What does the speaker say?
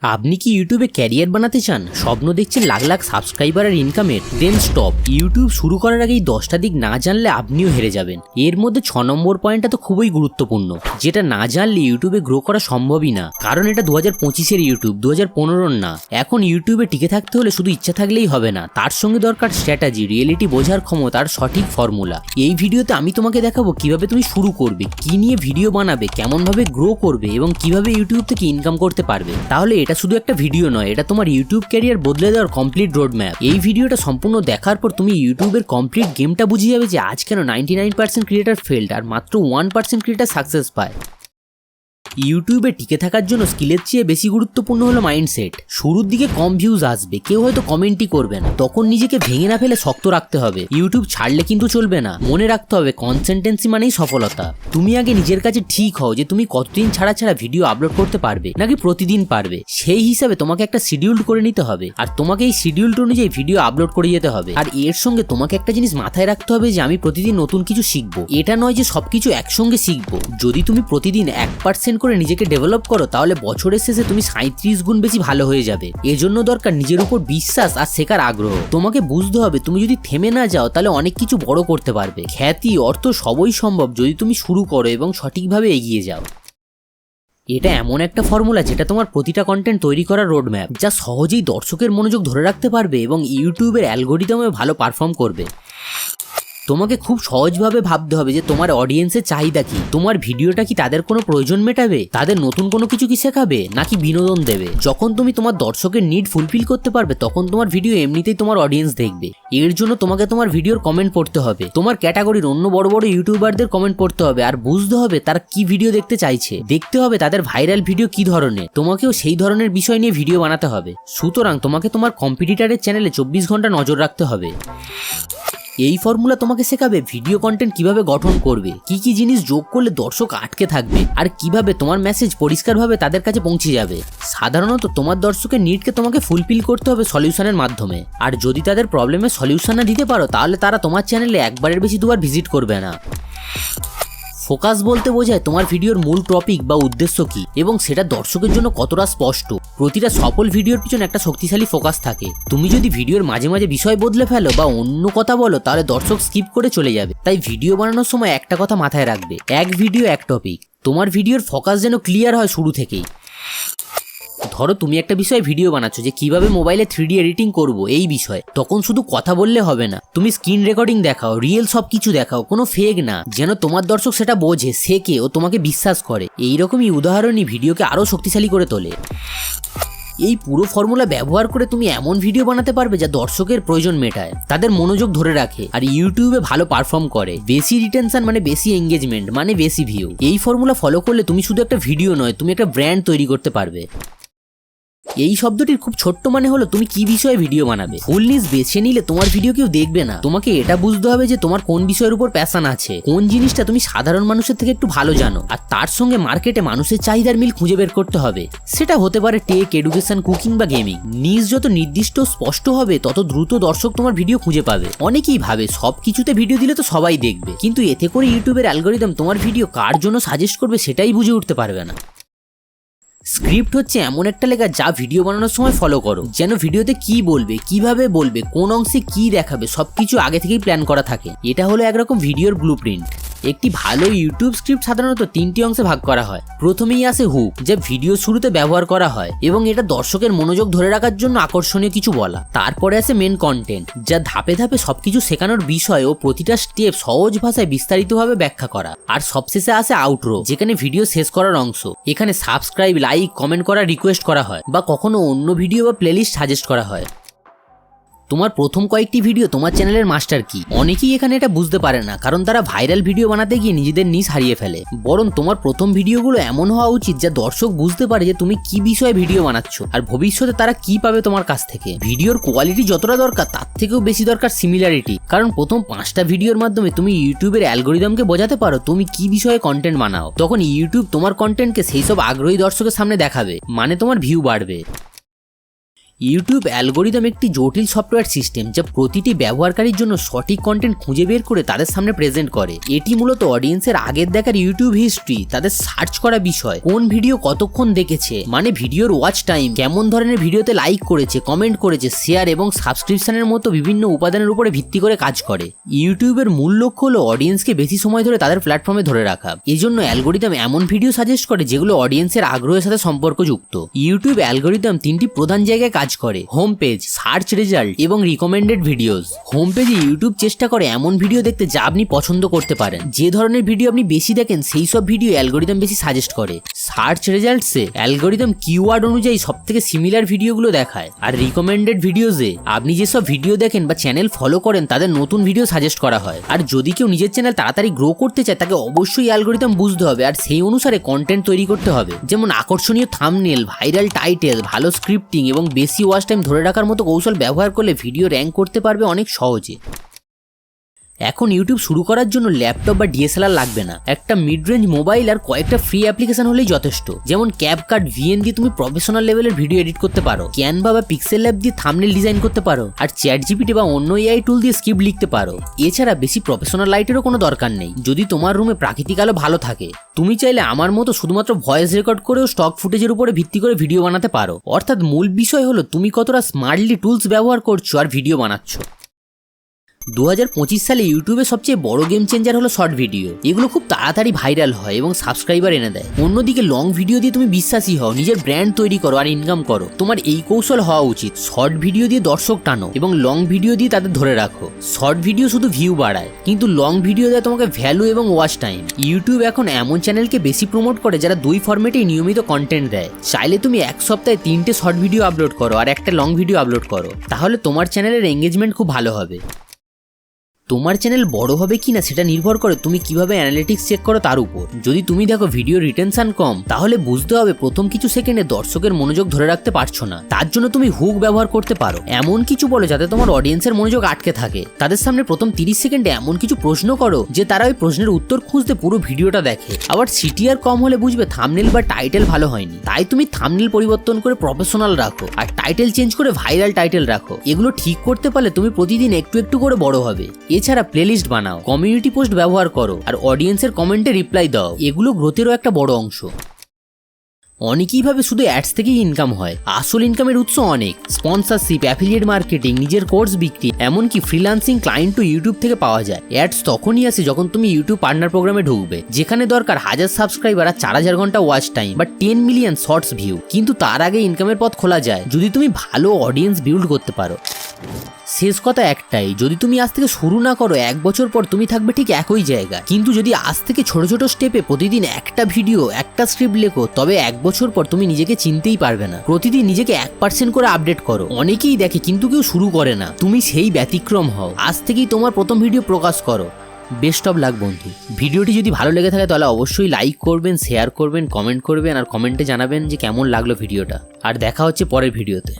আপনি কি ইউটিউবে ক্যারিয়ার বানাতে চান, স্বপ্ন দেখছেন লাখ লাখ সাবস্ক্রাইবার আর ইনকামের? দেন স্টপ। ইউটিউব শুরু করার আগেই 10টা দিক না জানলে আপনিও হেরে যাবেন। এর মধ্যে 6 নম্বর পয়েন্টটা তো খুবই গুরুত্বপূর্ণ, যেটা না জানলে ইউটিউবে গ্রো করা সম্ভবই না। কারণ এটা 2025-এর ইউটিউব, 2015-র না। এখন ইউটিউবে টিকে থাকতে হলে শুধু ইচ্ছা থাকলেই হবে না, তার সঙ্গে দরকার স্ট্র্যাটেজি, রিয়েলিটি বোঝার ক্ষমতা আর সঠিক ফর্মুলা। এই ভিডিওতে আমি তোমাকে দেখাবো কিভাবে তুমি শুরু করবে, কি নিয়ে ভিডিও বানাবে, কেমন ভাবে গ্রো করবে এবং কিভাবে ইউটিউব থেকে ইনকাম করতে পারবে। তাহলে এটা শুধু একটা ভিডিও নয়, এটা তোমার ইউটিউব ক্যারিয়ার বদলে দেওয়ার কমপ্লিট রোড ম্যাপ। এই ভিডিওটা সম্পূর্ণ দেখার পর তুমি ইউটিউবের কমপ্লিট গেমটা বুঝে যাবে যে আজ কেন 99% ক্রিয়েটার ফেল্ড আর মাত্র 1% ক্রিয়েটার সাকসেস পায়। ইউটিউবে টিকে থাকার জন্য স্কিলের চেয়ে বেশি গুরুত্বপূর্ণ হলো মাইন্ডসেট। শুরুর দিকে কম ভিউজ আসবে, কেউ হয়তো কমেন্টই করবে না, তখন নিজেকে ভেঙে না ফেলে শক্ত রাখতে হবে। ইউটিউব ছাড়লে কিন্তু চলবে না, মনে রাখতে হবে কনসিস্টেন্সি মানেই সফলতা। তুমি আগে নিজের কাছে ঠিক হও যে তুমি কতদিন ছাড়া ছাড়া ভিডিও আপলোড করতে পারবে, নাকি প্রতিদিন পারবে। সেই হিসাবে তোমাকে একটা শিডিউল করে নিতে হবে, আর তোমাকে এই শিডিউলটা অনুযায়ী ভিডিও আপলোড করে যেতে হবে। আর এর সঙ্গে তোমাকে একটা জিনিস মাথায় রাখতে হবে যে আমি প্রতিদিন নতুন কিছু শিখবো। এটা নয় যে সবকিছু একসঙ্গে শিখবো। যদি তুমি প্রতিদিন 1% করে নিজেকে ডেভেলপ করো, তাহলে বছরের শেষে তুমি 37 গুণ বেশি ভালো হয়ে যাবে। এজন্য দরকার নিজের উপর বিশ্বাস আর শেখার আগ্রহ। তোমাকে বুঝতে হবে তুমি যদি থেমে না যাও তাহলে অনেক কিছু বড় করতে পারবে। খ্যাতি, অর্থ সবই সম্ভব যদি তুমি শুরু করো এবং সঠিকভাবে এগিয়ে যাও। এটা এমন একটা ফর্মুলা যেটা তোমার প্রতিটা কন্টেন্ট তৈরি করার রোড ম্যাপ, যা সহজেই দর্শকের মনোযোগ ধরে রাখতে পারবে এবং ইউটিউবের অ্যালগরিদমে ভালো পারফর্ম করবে। তোমাকে খুব সহজভাবে ভাবতে হবে যে তোমার অডিয়েন্সের চাহিদা কি, তোমার ভিডিওটা কি তাদের কোনো প্রয়োজন মেটাবে, তাদের নতুন কোনো কিছু কি শেখাবে, নাকি বিনোদন দেবে। যখন তুমি তোমার দর্শকের নিড ফুলফিল করতে পারবে, তখন তোমার ভিডিও এমনিতেই তোমার অডিয়েন্স দেখবে। এর জন্য তোমাকে তোমার ভিডিওর কমেন্ট পড়তে হবে, তোমার ক্যাটাগরির অন্য বড় বড় ইউটিউবারদের কমেন্ট পড়তে হবে, আর বুঝতে হবে তারা কি ভিডিও দেখতে চাইছে। দেখতে হবে তাদের ভাইরাল ভিডিও কি ধরনের, তোমাকেও সেই ধরনের বিষয় নিয়ে ভিডিও বানাতে হবে। সুতরাং তোমাকে তোমার কম্পিটিটরের চ্যানেলে 24 ঘন্টা নজর রাখতে হবে। এই ফর্মুলা তোমাকে শেখাবে ভিডিও কন্টেন্ট কিভাবে গঠন করবে, কি কি জিনিস যোগ করলে দর্শক আটকে থাকবে, আর কিভাবে তোমার মেসেজ পরিষ্কারভাবে তাদের কাছে পৌঁছে যাবে। সাধারণত তোমার দর্শকের নিডকে তোমাকে ফুলফিল করতে হবে সলিউশনের মাধ্যমে। আর যদি তাদের প্রবলেমের সলিউশন না দিতে পারো, তাহলে তারা তোমার চ্যানেলে একবারের বেশি দুবার ভিজিট করবে না। ফোকাস বলতে বোঝায় তোমার ভিডিওর মূল টপিক বা উদ্দেশ্য কি এবং সেটা দর্শকের জন্য কতটা স্পষ্ট। প্রতিটা সফল ভিডিওর পিছনে একটা শক্তিশালী ফোকাস থাকে। তুমি যদি ভিডিওর মাঝে মাঝে বিষয় বদলে ফেলো বা অন্য কথা বলো, তাহলে দর্শক স্কিপ করে চলে যাবে। তাই ভিডিও বানানোর সময় একটা কথা মাথায় রাখবে, এক ভিডিও এক টপিক। তোমার ভিডিওর ফোকাস যেন ক্লিয়ার হয় শুরু থেকেই। ধরো তুমি একটা বিষয়ে ভিডিও বানাচ্ছ যে কিভাবে মোবাইলে 3D এডিটিং করব, এই বিষয়ে। তখন শুধু কথা বললে হবে না, তুমি স্ক্রিন রেকর্ডিং দেখাও, রিয়েল সবকিছু দেখাও, কোনো ফেক না, যেন তোমার দর্শক সেটা বোঝে, শেখে ও তোমাকে বিশ্বাস করে। এইরকমই উদাহরণই ভিডিওকে আরো শক্তিশালী করে তোলে। এই পুরো ফর্মুলা ব্যবহার করে তুমি এমন ভিডিও বানাতে পারবে যা দর্শকের প্রয়োজন মেটায়, তাদের মনোযোগ ধরে রাখে আর ইউটিউবে ভালো পারফর্ম করে। বেশি রিটেনশন মানে বেশি এঙ্গেজমেন্ট মানে বেশি ভিউ। এই ফর্মুলা ফলো করলে তুমি শুধু একটা ভিডিও নয়, তুমি একটা ব্র্যান্ড তৈরি করতে পারবে। এই শব্দটির খুব ছোট্ট মানে হলো তুমি কি বিষয়ে ভিডিও বানাবে। ফুল নিজ বেছে নিলে তোমার ভিডিও কেউ দেখবে না। তোমাকে এটা বুঝতে হবে যে তোমার কোন বিষয়ের উপর প্যাশন আছে, কোন জিনিসটা তুমি সাধারণ মানুষের থেকে একটু ভালো জানো, আর তার সঙ্গে মার্কেটে মানুষের চাহিদার মিল খুঁজে বের করতে হবে। সেটা হতে পারে টেক, এডুকেশন, কুকিং বা গেমিং। নিজ যত নির্দিষ্ট স্পষ্ট হবে, তত দ্রুত দর্শক তোমার ভিডিও খুঁজে পাবে। অনেকেই ভাবে সব কিছুতে ভিডিও দিলে তো সবাই দেখবে, কিন্তু এতে করে ইউটিউবের অ্যালগরিদম তোমার ভিডিও কার জন্য সাজেস্ট করবে সেটাই বুঝে উঠতে পারবে না। স্ক্রিপ্ট হচ্ছে এমন একটা লেখা যা ভিডিও বানানোর সময় ফলো করো, যেন ভিডিওতে কি বলবে, কিভাবে বলবে, কোন অংশে কি দেখাবে সবকিছু আগে থেকেই প্ল্যান করা থাকে। এটা হলো একরকম ভিডিওর ব্লুপ্রিন্ট। একটি ভালো ইউটিউব স্ক্রিপ্ট সাধারণত 3টি অংশে ভাগ করা হয়। প্রথমেই আসে হুক, যা ভিডিও শুরুতে ব্যবহার করা হয় এবং এটা দর্শকের মনোযোগ ধরে রাখার জন্য আকর্ষণীয় কিছু বলা। তারপরে আসে মেন কন্টেন্ট, যা ধাপে ধাপে সবকিছু শেখানোর বিষয় ও প্রতিটা স্টেপ সহজ ভাষায় বিস্তারিতভাবে ব্যাখ্যা করা। আর সবশেষে আসে আউটরো, যেখানে ভিডিও শেষ করার অংশ। এখানে সাবস্ক্রাইব, লাইক, কমেন্ট করা রিকোয়েস্ট করা হয় বা কখনো অন্য ভিডিও বা প্লেলিস্ট সাজেস্ট করা হয়। তোমার প্রথম কয়েকটি ভিডিও তোমার চ্যানেলের মাস্টার কি। অনেকেই এখানে এটা বুঝতে পারে না, কারণ তারা ভাইরাল ভিডিও বানাতে গিয়ে নিজেদের নিজ হারিয়ে ফেলে। বরং তোমার প্রথম ভিডিওগুলো এমন হওয়া উচিত যা দর্শক বুঝতে পারে যে তুমি কি বিষয়ে ভিডিও বানাচ্ছ আর ভবিষ্যতে তারা কি পাবে তোমার কাছ থেকে। ভিডিওর কোয়ালিটি যতটা দরকার তার থেকেও বেশি দরকার সিমিলারিটি, কারণ প্রথম 5টা ভিডিওর মাধ্যমে তুমি ইউটিউবের অ্যালগরিদমকে বোঝাতে পারো তুমি কি বিষয়ে কন্টেন্ট বানাও। তখন ইউটিউব তোমার কন্টেন্টকে সেই সব আগ্রহী দর্শকের সামনে দেখাবে, মানে তোমার ভিউ বাড়বে। ইউটিউব অ্যালগোরিদম একটি জটিল সফটওয়্যার সিস্টেম যা প্রতিটি ব্যবহারকারীর জন্য সঠিক কন্টেন্ট খুঁজে বের করে তাদের সামনে প্রেজেন্ট করে। এটি মূলত অডিয়েন্সের আগের দেখার ইউটিউব হিস্ট্রি, তাদের সার্চ করা বিষয়, কোন ভিডিও কতক্ষণ দেখেছে মানে ভিডিওর ওয়াচ টাইম, কেমন ধরনের ভিডিওতে লাইক করেছে, কমেন্ট করেছে, শেয়ার এবং সাবস্ক্রিপশনের মতো বিভিন্ন উপাদানের উপরে ভিত্তি করে কাজ করে। ইউটিউবের মূল লক্ষ্য হলো অডিয়েন্সকে বেশি সময় ধরে তাদের প্ল্যাটফর্মে ধরে রাখা। এজন্য অ্যালগোরিদম এমন ভিডিও সাজেস্ট করে যেগুলো অডিয়েন্সের আগ্রহের সাথে সম্পর্কযুক্ত। ইউটিউব অ্যালগোরিদম তিনটি প্রধান জায়গায় কাজ করে: হোম পেজ, সার্চ রেজাল্ট এবং রিকমেন্ডেড ভিডিওস। হোম পেজে ইউটিউব চেষ্টা করে এমন ভিডিও দেখতে যা আপনি পছন্দ করতে পারেন। যে ধরনের ভিডিও আপনি বেশি দেখেন সেই সব ভিডিও অ্যালগোরিদম বেশি সাজেস্ট করে। সার্চ রেজাল্টসে অ্যালগোরিদম কিওয়ার্ড অনুযায়ী সবথেকে সিমিলার ভিডিওগুলো দেখায়। আর রিকমেন্ডেড ভিডিওসে আপনি যেসব ভিডিও দেখেন বা চ্যানেল ফলো করেন তাদের নতুন ভিডিও সাজেস্ট করা হয়। আর যদি কেউ নিজের চ্যানেল তাড়াতাড়ি গ্রো করতে চায় তাকে অবশ্যই অ্যালগোরিদম বুঝতে হবে আর সেই অনুসারে কন্টেন্ট তৈরি করতে হবে। যেমন আকর্ষণীয় থাম্বনেল, ভাইরাল টাইটেল, ভালো স্ক্রিপ্টিং এবং বেশি ওয়াচ টাইম ধরে রাখার মতো কৌশল ব্যবহার করলে ভিডিও র্যাঙ্ক করতে পারবে অনেক সহজে। এখন ইউটিউব শুরু করার জন্য ল্যাপটপ বা ডিএসএলআর লাগবে না। একটা মিড রেঞ্জ মোবাইল আর কয়েকটা ফ্রি অ্যাপ্লিকেশন হলেই যথেষ্ট। যেমন ক্যাপকাট, ভিএন দিয়ে তুমি প্রফেশনাল লেভেলের ভিডিও এডিট করতে পারো, ক্যানভা বা পিক্সেল ল্যাব দিয়ে থাম্বনেল ডিজাইন করতে পারো, আর চ্যাট জিপিটি বা অন্য এআই টুল দিয়ে স্ক্রিপ্ট লিখতে পারো। এছাড়া বেশি প্রফেশনাল লাইটেরও কোনো দরকার নেই। যদি তোমার রুমে প্রাকৃতিক আলো ভালো থাকে, তুমি চাইলে আমার মতো শুধুমাত্র ভয়েস রেকর্ড করেও স্টক ফুটেজের উপরে ভিত্তি করে ভিডিও বানাতে পারো। অর্থাৎ মূল বিষয় হলো তুমি কতটা স্মার্টলি টুলস ব্যবহার করছো আর ভিডিও বানাচ্ছ। 2025 সালে ইউটিউবে সবচেয়ে বড় গেম চেঞ্জার হলো শর্ট ভিডিও। এগুলো খুব তাড়াতাড়ি ভাইরাল হয় এবং সাবস্ক্রাইবার এনে দেয়। অন্যদিকে লং ভিডিও দিয়ে তুমি বিশ্বাসী হও, নিজের ব্র্যান্ড তৈরি করো আর ইনকাম করো। তোমার এই কৌশল হওয়া উচিত। শর্ট ভিডিও দিয়ে দর্শক টানো এবং লং ভিডিও দিয়ে তাদের ধরে রাখো। শর্ট ভিডিও শুধু ভিউ বাড়ায়, কিন্তু লং ভিডিও দেয় তোমাকে ভ্যালু এবং ওয়াচ টাইম। ইউটিউব এখন এমন চ্যানেলকে বেশি প্রমোট করে যারা দুই ফরম্যাটেই নিয়মিত কন্টেন্ট দেয়। চাইলে তুমি এক সপ্তাহে 3টে শর্ট ভিডিও আপলোড করো আর একটা লং ভিডিও আপলোড করো, তাহলে তোমার চ্যানেলের এঙ্গেজমেন্ট খুব ভালো হবে। তোমার চ্যানেল বড় হবে কিনা সেটা নির্ভর করে তুমি কিভাবে অ্যানালিটিক্স চেক করো তার উপর। যদি তুমি দেখো ভিডিও রিটেনশন কম, তাহলে বুঝতে হবে প্রথম কিছু সেকেন্ডে দর্শকের মনোযোগ ধরে রাখতে পারছো না। তার জন্য তুমি হুক ব্যবহার করতে পারো। এমন কিছু বলো যাতে তোমার অডিয়েন্সের মনোযোগ আটকে থাকে। তাদের সামনে প্রথম 30 সেকেন্ডে এমন কিছু প্রশ্ন করো যে তারা ওই প্রশ্নের উত্তর খুঁজতে পুরো ভিডিওটা দেখে। আবার সিটিআর কম হলে বুঝবে থাম্বনেল বা টাইটেল ভালো হয়নি। তাই তুমি থাম্বনেল পরিবর্তন করে প্রফেশনাল রাখো আর টাইটেল চেঞ্জ করে ভাইরাল টাইটেল রাখো। এগুলো ঠিক করতে পারলে তুমি প্রতিদিন একটু একটু করে বড় হবে। এছাড়া প্লেলিস্ট বানাও, কমিউনিটি পোস্ট ব্যবহার করো আর অডিয়েন্সের কমেন্টে রিপ্লাই দাও। এগুলো গ্রোথেরও একটা বড় অংশ। অনেকেই ভাবে শুধু অ্যাডস থেকেই ইনকাম হয়। আসল ইনকামের উৎস অনেক। স্পন্সরশিপ, অ্যাফিলিয়েট মার্কেটিং, নিজের কোর্স বিক্রি, এমনকি ফ্রিল্যান্সিং ক্লায়েন্টও ইউটিউব থেকে পাওয়া যায়। অ্যাডস তখনই আসে যখন তুমি ইউটিউব পার্টনার প্রোগ্রামে ঢুকবে, যেখানে দরকার 1000 সাবস্ক্রাইবার আর 4000 ঘন্টা ওয়াচ টাইম বা 10 মিলিয়ন শর্টস ভিউ। কিন্তু তার আগে ইনকামের পথ খোলা যায় যদি তুমি ভালো অডিয়েন্স বিল্ড করতে পারো। শেষ কথা একটাই, যদি তুমি আজ থেকে শুরু না করো, 1 বছর পর তুমি থাকবে ঠিক একই জায়গায়। কিন্তু যদি আজ থেকে ছোট ছোট স্টেপে প্রতিদিন একটা ভিডিও, একটা স্ক্রিপ্ট লেখো, তবে 1 বছর পর তুমি নিজেকে চিনতেই পারবে না। প্রতিদিন নিজেকে 1% করে আপডেট করো। অনেকেই দেখে কিন্তু কেউ শুরু করে না। তুমি সেই ব্যতিক্রম হও। আজ থেকেই তোমার প্রথম ভিডিও প্রকাশ করো। বেস্ট অফ লাক বন্ধু। ভিডিওটি যদি ভালো লেগে থাকে তাহলে অবশ্যই লাইক করবেন, শেয়ার করবেন, কমেন্ট করবেন আর কমেন্টে জানাবেন যে কেমন লাগলো ভিডিওটা। আর দেখা হচ্ছে পরের ভিডিওতে।